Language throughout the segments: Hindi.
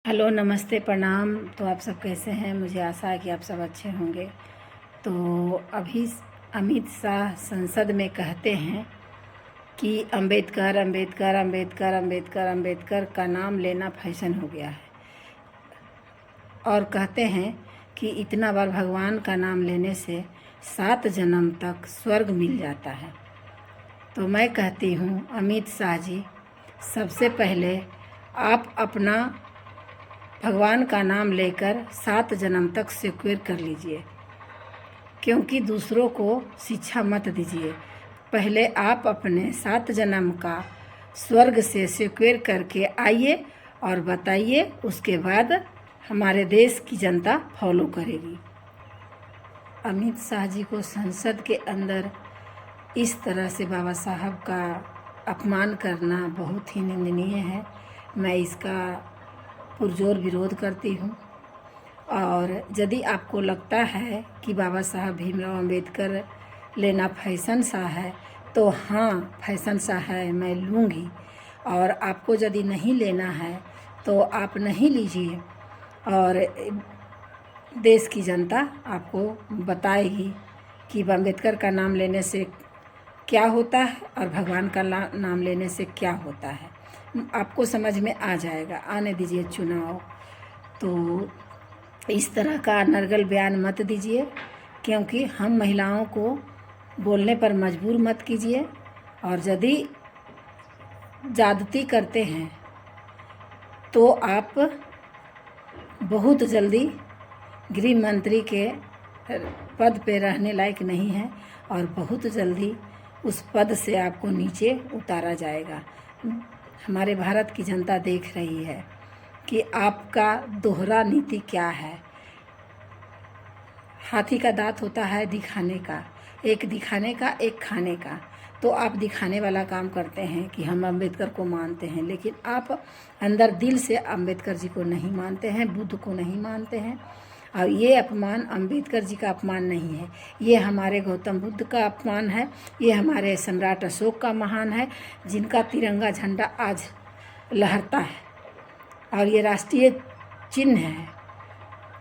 हेलो, नमस्ते, प्रणाम। तो आप सब कैसे हैं? मुझे आशा है कि आप सब अच्छे होंगे। तो अभी अमित शाह संसद में कहते हैं कि अंबेडकर अंबेडकर अंबेडकर अंबेडकर अंबेडकर का नाम लेना फैशन हो गया है, और कहते हैं कि इतना बार भगवान का नाम लेने से 7 जन्म तक स्वर्ग मिल जाता है। तो मैं कहती हूँ अमित शाह जी, सबसे पहले आप अपना भगवान का नाम लेकर 7 जन्म तक सिक्योर कर लीजिए, क्योंकि दूसरों को शिक्षा मत दीजिए। पहले आप अपने 7 जन्म का स्वर्ग से सिक्योर करके आइए और बताइए, उसके बाद हमारे देश की जनता फॉलो करेगी। अमित शाह जी को संसद के अंदर इस तरह से बाबा साहब का अपमान करना बहुत ही निंदनीय है। मैं इसका पुरजोर विरोध करती हूँ। और यदि आपको लगता है कि बाबा साहब भीमराव अंबेडकर लेना फैशन सा है, तो हाँ, फैशन सा है, मैं लूँगी। और आपको यदि नहीं लेना है तो आप नहीं लीजिए, और देश की जनता आपको बताएगी कि अम्बेडकर का नाम लेने से क्या होता है और भगवान का नाम लेने से क्या होता है। आपको समझ में आ जाएगा। आने दीजिए चुनाव। तो इस तरह का नरगल बयान मत दीजिए, क्योंकि हम महिलाओं को बोलने पर मजबूर मत कीजिए। और यदि ज़्यादती करते हैं तो आप बहुत जल्दी गृह मंत्री के पद पे रहने लायक नहीं हैं, और बहुत जल्दी उस पद से आपको नीचे उतारा जाएगा। हमारे भारत की जनता देख रही है कि आपका दोहरा नीति क्या है। हाथी का दांत होता है दिखाने का, एक दिखाने का, एक खाने का। तो आप दिखाने वाला काम करते हैं कि हम अंबेडकर को मानते हैं, लेकिन आप अंदर दिल से अंबेडकर जी को नहीं मानते हैं, बुद्ध को नहीं मानते हैं। और ये अपमान अंबेडकर जी का अपमान नहीं है, ये हमारे गौतम बुद्ध का अपमान है, ये हमारे सम्राट अशोक का महान है, जिनका तिरंगा झंडा आज लहरता है। और ये राष्ट्रीय चिन्ह है,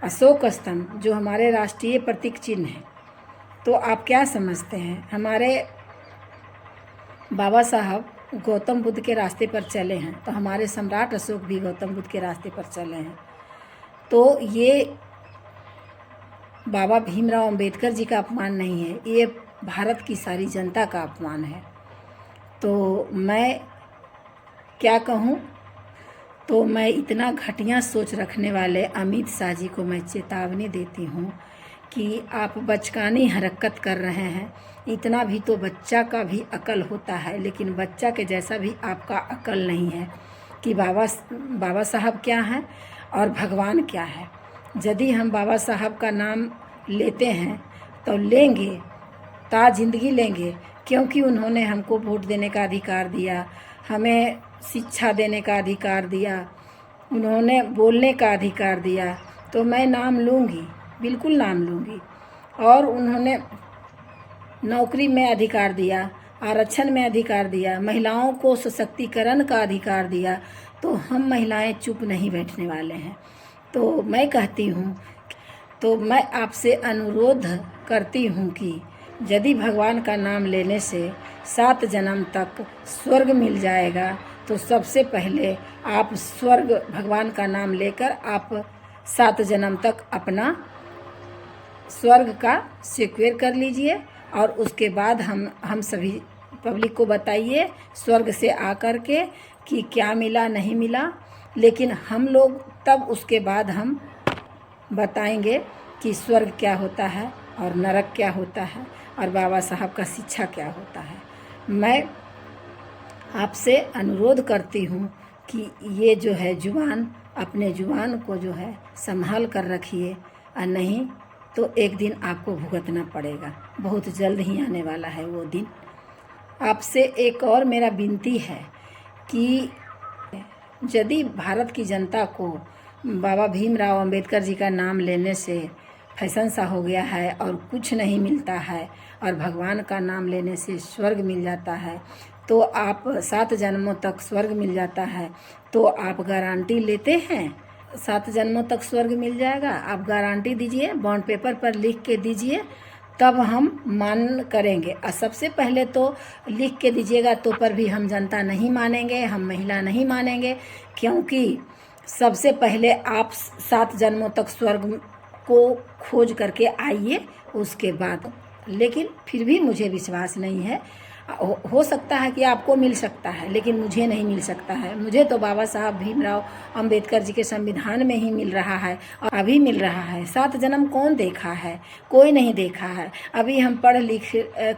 अशोक स्तंभ, जो हमारे राष्ट्रीय प्रतीक चिन्ह है। तो आप क्या समझते हैं? हमारे बाबा साहब गौतम बुद्ध के रास्ते पर चले हैं, तो हमारे सम्राट अशोक भी गौतम बुद्ध के रास्ते पर चले हैं। तो ये बाबा भीमराव अंबेडकर जी का अपमान नहीं है, ये भारत की सारी जनता का अपमान है। तो मैं क्या कहूँ? तो मैं इतना घटिया सोच रखने वाले अमित शाह जी को मैं चेतावनी देती हूँ कि आप बचकानी हरकत कर रहे हैं। इतना भी तो बच्चा का भी अकल होता है, लेकिन बच्चा के जैसा भी आपका अकल नहीं है कि बाबा साहब क्या हैं और भगवान क्या है। यदि हम बाबा साहब का नाम लेते हैं तो लेंगे, ता जिंदगी लेंगे, क्योंकि उन्होंने हमको वोट देने का अधिकार दिया, हमें शिक्षा देने का अधिकार दिया, उन्होंने बोलने का अधिकार दिया। तो मैं नाम लूँगी, बिल्कुल नाम लूँगी। और उन्होंने नौकरी में अधिकार दिया, आरक्षण में अधिकार दिया, महिलाओं को सशक्तिकरण का अधिकार दिया। तो हम महिलाएं चुप नहीं बैठने वाले हैं। तो मैं कहती हूँ, तो मैं आपसे अनुरोध करती हूँ कि यदि भगवान का नाम लेने से 7 जन्म तक स्वर्ग मिल जाएगा, तो सबसे पहले आप स्वर्ग भगवान का नाम लेकर आप 7 जन्म तक अपना स्वर्ग का सिक्योर कर लीजिए। और उसके बाद हम सभी पब्लिक को बताइए स्वर्ग से आकर के कि क्या मिला नहीं मिला। लेकिन हम लोग तब उसके बाद हम बताएंगे कि स्वर्ग क्या होता है और नरक क्या होता है और बाबा साहब का शिक्षा क्या होता है। मैं आपसे अनुरोध करती हूँ कि ये जो है जुबान, अपने जुबान को जो है संभाल कर रखिए, और नहीं तो एक दिन आपको भुगतना पड़ेगा। बहुत जल्द ही आने वाला है वो दिन। आपसे एक और मेरा विनती है कि यदि भारत की जनता को बाबा भीमराव अंबेडकर जी का नाम लेने से फैशन सा हो गया है और कुछ नहीं मिलता है, और भगवान का नाम लेने से स्वर्ग मिल जाता है, तो आप 7 जन्मों तक स्वर्ग मिल जाता है, तो आप गारंटी लेते हैं 7 जन्मों तक स्वर्ग मिल जाएगा, आप गारंटी दीजिए, बॉन्ड पेपर पर लिख के दीजिए, तब हम मान करेंगे। और सबसे पहले तो लिख के दीजिएगा तो पर भी हम जनता नहीं मानेंगे, हम महिला नहीं मानेंगे, क्योंकि सबसे पहले आप 7 जन्मों तक स्वर्ग को खोज करके आइए, उसके बाद। लेकिन फिर भी मुझे विश्वास नहीं है, हो सकता है कि आपको मिल सकता है, लेकिन मुझे नहीं मिल सकता है। मुझे तो बाबा साहब भीमराव अंबेडकर जी के संविधान में ही मिल रहा है, और अभी मिल रहा है। 7 जन्म कौन देखा है? कोई नहीं देखा है। अभी हम पढ़ लिख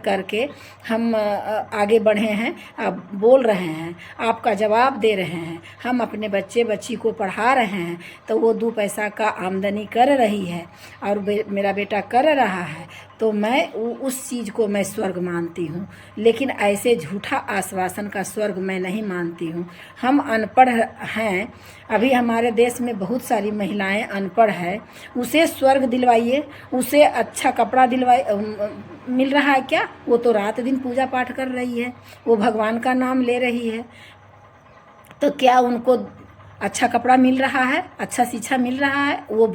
करके हम आगे बढ़े हैं, अब बोल रहे हैं, आपका जवाब दे रहे हैं, हम अपने बच्चे बच्ची को पढ़ा रहे हैं, तो वो 2 पैसा का आमदनी कर रही है, और मेरा बेटा कर रहा है, तो मैं उस चीज़ को मैं स्वर्ग मानती हूँ। लेकिन ऐसे झूठा आश्वासन का स्वर्ग मैं नहीं मानती हूँ। हम अनपढ़ हैं, अभी हमारे देश में बहुत सारी महिलाएं अनपढ़ है, उसे स्वर्ग दिलवाइए, उसे अच्छा कपड़ा मिल रहा है क्या? वो तो रात दिन पूजा पाठ कर रही है, वो भगवान का नाम ले रही है, तो क्या उनको अच्छा कपड़ा मिल रहा है, अच्छा शिक्षा मिल रहा है? वो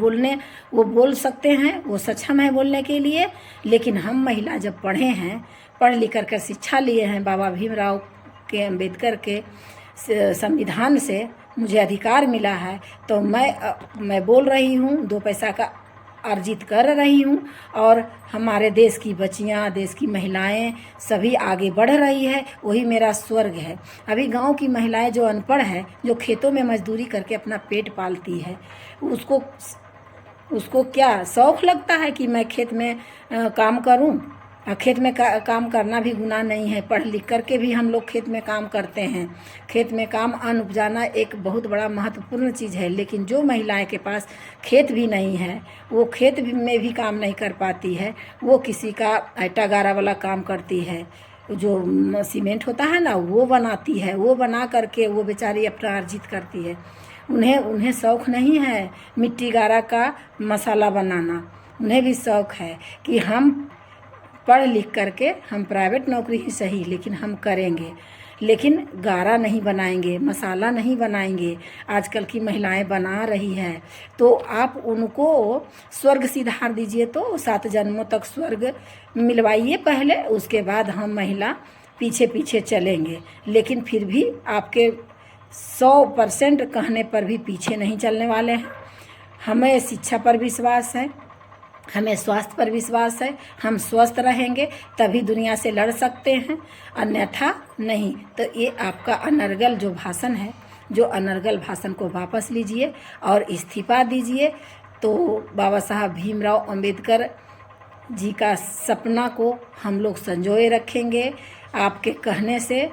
बोल सकते हैं, वो सक्षम है बोलने के लिए। लेकिन हम महिला जब पढ़े हैं, पढ़ लिख कर शिक्षा लिए हैं, बाबा भीमराव के अंबेडकर के संविधान से मुझे अधिकार मिला है, तो मैं बोल रही हूँ, 2 पैसा का अर्जित कर रही हूँ, और हमारे देश की बच्चियाँ, देश की महिलाएं सभी आगे बढ़ रही है, वही मेरा स्वर्ग है। अभी गांव की महिलाएं जो अनपढ़ है, जो खेतों में मजदूरी करके अपना पेट पालती है, उसको क्या शौक़ लगता है कि मैं खेत में काम करूं? खेत में काम करना भी गुनाह नहीं है, पढ़ लिख करके भी हम लोग खेत में काम करते हैं। खेत में काम अन्न उपजाना एक बहुत बड़ा महत्वपूर्ण चीज़ है, लेकिन जो महिलाएं के पास खेत भी नहीं है, वो खेत में भी काम नहीं कर पाती है, वो किसी का आटा गारा वाला काम करती है, जो सीमेंट होता है ना, वो बनाती है, वो बना करके वो बेचारी अपना अर्जित करती है। उन्हें शौक़ नहीं है मिट्टी गारा का मसाला बनाना, उन्हें भी शौक़ है कि हम पढ़ लिख करके हम प्राइवेट नौकरी ही सही, लेकिन हम करेंगे, लेकिन गारा नहीं बनाएंगे, मसाला नहीं बनाएंगे। आजकल की महिलाएं बना रही हैं, तो आप उनको स्वर्ग सिधार दीजिए, तो 7 जन्मों तक स्वर्ग मिलवाइए पहले, उसके बाद हम महिला पीछे पीछे चलेंगे। लेकिन फिर भी आपके 100% कहने पर भी पीछे नहीं चलने वाले हैं। हमें शिक्षा पर विश्वास है, हमें स्वास्थ्य पर विश्वास है, हम स्वस्थ रहेंगे तभी दुनिया से लड़ सकते हैं, अन्यथा नहीं। तो ये आपका अनर्गल जो भाषण है, जो अनर्गल भाषण को वापस लीजिए और इस्तीफा दीजिए। तो बाबा साहब भीमराव अंबेडकर जी का सपना को हम लोग संजोए रखेंगे। आपके कहने से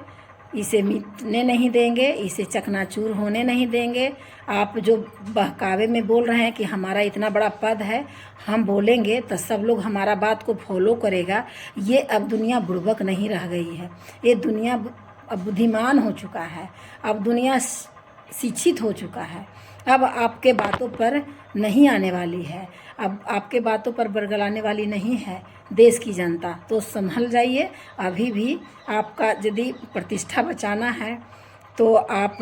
इसे मिटने नहीं देंगे, इसे चकनाचूर होने नहीं देंगे। आप जो बहकावे में बोल रहे हैं कि हमारा इतना बड़ा पद है, हम बोलेंगे तो सब लोग हमारा बात को फॉलो करेगा। ये अब दुनिया बुड़बक नहीं रह गई है, ये दुनिया अब बुद्धिमान हो चुका है, अब दुनिया शिक्षित हो चुका है। अब आपके बातों पर नहीं आने वाली है, अब आपके बातों पर बरगलाने वाली नहीं है देश की जनता। तो संभल जाइए। अभी भी आपका यदि प्रतिष्ठा बचाना है तो आप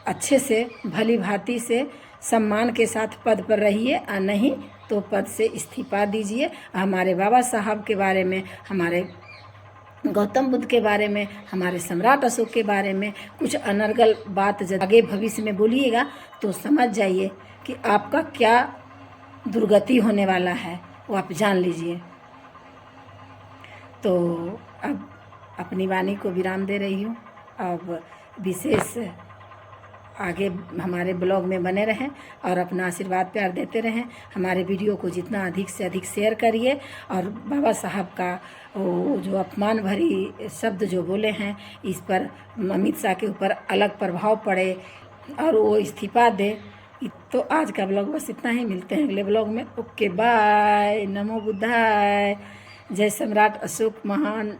अच्छे से भली भांति से सम्मान के साथ पद पर रहिए, और नहीं तो पद से इस्तीफा दीजिए। हमारे बाबा साहब के बारे में, हमारे गौतम बुद्ध के बारे में, हमारे सम्राट अशोक के बारे में कुछ अनर्गल बात जब आगे भविष्य में बोलिएगा तो समझ जाइए कि आपका क्या दुर्गति होने वाला है, वो आप जान लीजिए। तो अब अपनी वाणी को विराम दे रही हूँ। अब विशेष आगे हमारे ब्लॉग में बने रहें और अपना आशीर्वाद प्यार देते रहें। हमारे वीडियो को जितना अधिक से अधिक शेयर करिए, और बाबा साहब का वो जो अपमान भरी शब्द जो बोले हैं, इस पर अमित शाह के ऊपर अलग प्रभाव पड़े और वो इस्तीफा दे। तो आज का ब्लॉग बस इतना ही, मिलते हैं अगले ब्लॉग में। ओके बाय, नमो बुद्धाय, जय सम्राट अशोक महान।